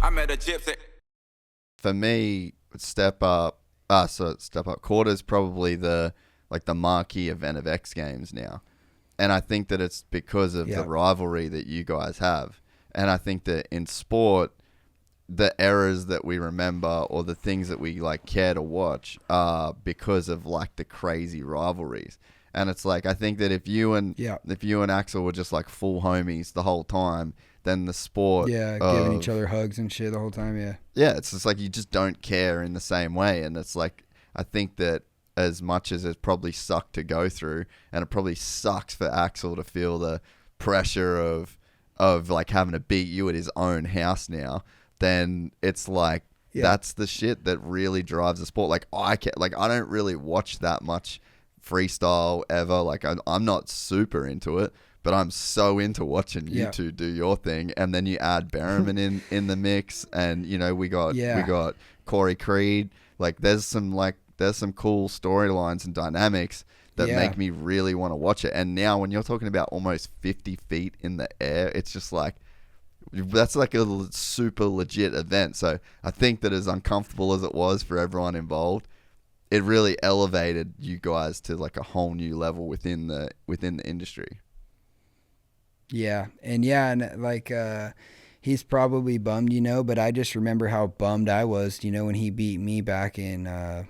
I met a gypsy. For me, Step Up Quarter's probably the marquee event of X Games now. And I think that it's because of the rivalry that you guys have. And I think that in sport, the eras that we remember or the things that we like care to watch are because of like the crazy rivalries. And it's like, I think that if you and Axel were just like full homies the whole time, then the sport giving each other hugs and shit the whole time. It's just like you just don't care in the same way. And it's like, I think that as much as it probably sucked to go through, and it probably sucks for Axel to feel the pressure of like having to beat you at his own house now, then it's like that's the shit that really drives the sport. Like I don't really watch that much freestyle ever. Like I'm not super into it, but I'm so into watching you two do your thing. And then you add Berriman in the mix, and you know we got Corey Creed. Like there's some cool storylines and dynamics that make me really want to watch it. And now when you're talking about almost 50 feet in the air, it's just like, that's like a super legit event. So I think that as uncomfortable as it was for everyone involved, it really elevated you guys to like a whole new level within the industry. And like he's probably bummed, you know, but I just remember how bummed I was, you know, when he beat me back in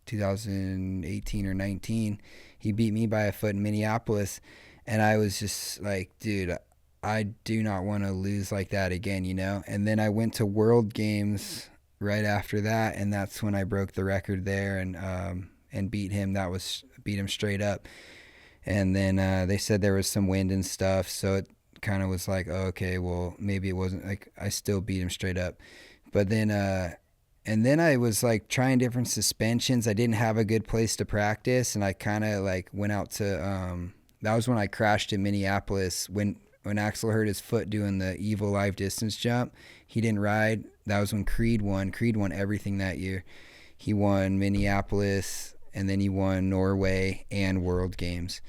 2018 or 19. He beat me by a foot in Minneapolis, and I was just like, dude, I do not want to lose like that again, you know. And then I went to World Games right after that, and that's when I broke the record there and beat him. Beat him straight up. And then they said there was some wind and stuff, so it kind of was like, oh, okay, well, maybe it wasn't, like, I still beat him straight up. But then and then I was like trying different suspensions. I didn't have a good place to practice, and I kind of like went out to that was when I crashed in Minneapolis when Axel hurt his foot doing the Evo live distance jump. He didn't ride. That was when Creed won. Creed won everything that year. He won Minneapolis, and then he won Norway and World Games.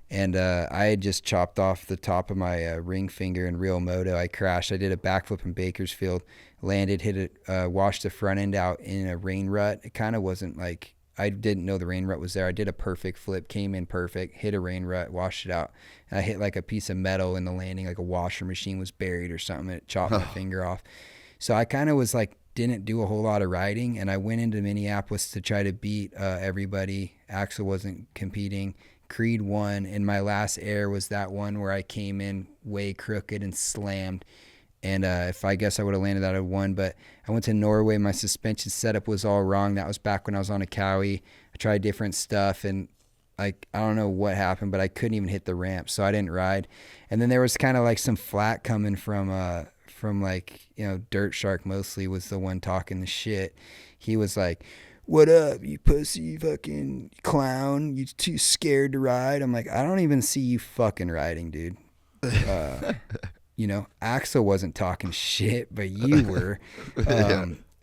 And I had just chopped off the top of my ring finger in real moto. I crashed. I did a backflip in Bakersfield, landed, hit it, washed the front end out in a rain rut. It kind of wasn't like, I didn't know the rain rut was there. I did a perfect flip, came in perfect, hit a rain rut, washed it out. And I hit like a piece of metal in the landing, like a washer machine was buried or something. And it chopped my finger off. So I kind of was like, didn't do a whole lot of riding. And I went into Minneapolis to try to beat everybody. Axel wasn't competing. Creed won, and my last air was that one where I came in way crooked and slammed. And if I guess I would have landed that, I would have won. But I went to Norway. My suspension setup was all wrong. That was back when I was on a Cowie. I tried different stuff, and I don't know what happened, but I couldn't even hit the ramp, so I didn't ride. And then there was kind of like some flack coming from like, you know, DIRTSHARK mostly was the one talking the shit. He was like, what up, you pussy, you fucking clown, you too scared to ride? I'm like, I don't even see you fucking riding, dude. You know, Axel wasn't talking shit, but you were.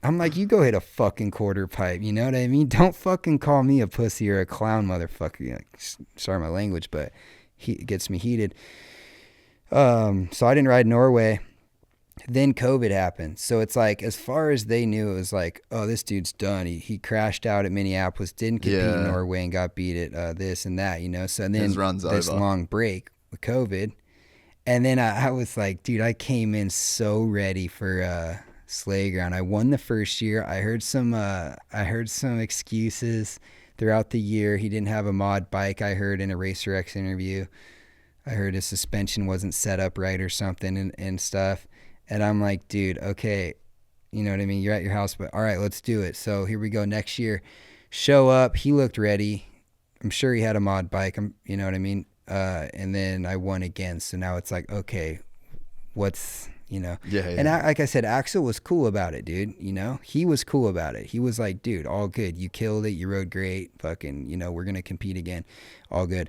I'm like, you go hit a fucking quarter pipe, you know what I mean? Don't fucking call me a pussy or a clown, motherfucker. Like, sorry my language, but it gets me heated. So I didn't ride Norway. Then COVID happened. So it's like, as far as they knew, it was like, oh, this dude's done. He crashed out at Minneapolis, didn't compete in Norway, and got beat at this and that, you know? So then his run's this over. Long break with COVID. And then I was like, dude, I came in so ready for Slayground. I won the first year. I heard some excuses throughout the year. He didn't have a mod bike, I heard in a Racer X interview. I heard his suspension wasn't set up right or something and stuff. And I'm like, dude, okay, you know what I mean? You're at your house, but all right, let's do it. So here we go. Next year, show up. He looked ready. I'm sure he had a mod bike. You know what I mean? And then I won again. So now it's like, okay, what's, you know? Yeah. And like I said, Axel was cool about it, dude. You know, he was cool about it. He was like, dude, all good. You killed it. You rode great. Fucking, you know, we're going to compete again. All good.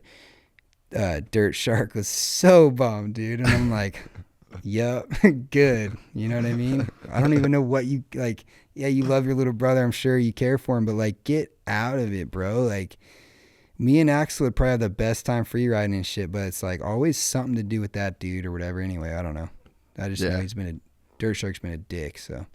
DIRTSHARK was so bummed, dude. And I'm like, yup, good. You know what I mean? I don't even know what you like. Yeah, you love your little brother. I'm sure you care for him, but like, get out of it, bro. Like, me and Axel would probably have the best time free riding and shit, but it's like always something to do with that dude or whatever. Anyway, I don't know. I just know he's been DIRTSHARK's been a dick, so.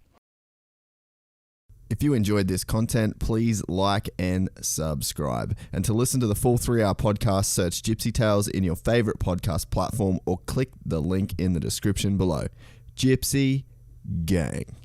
If you enjoyed this content, please like and subscribe. And to listen to the full 3-hour podcast, search Gypsy Tales in your favorite podcast platform or click the link in the description below. Gypsy Gang.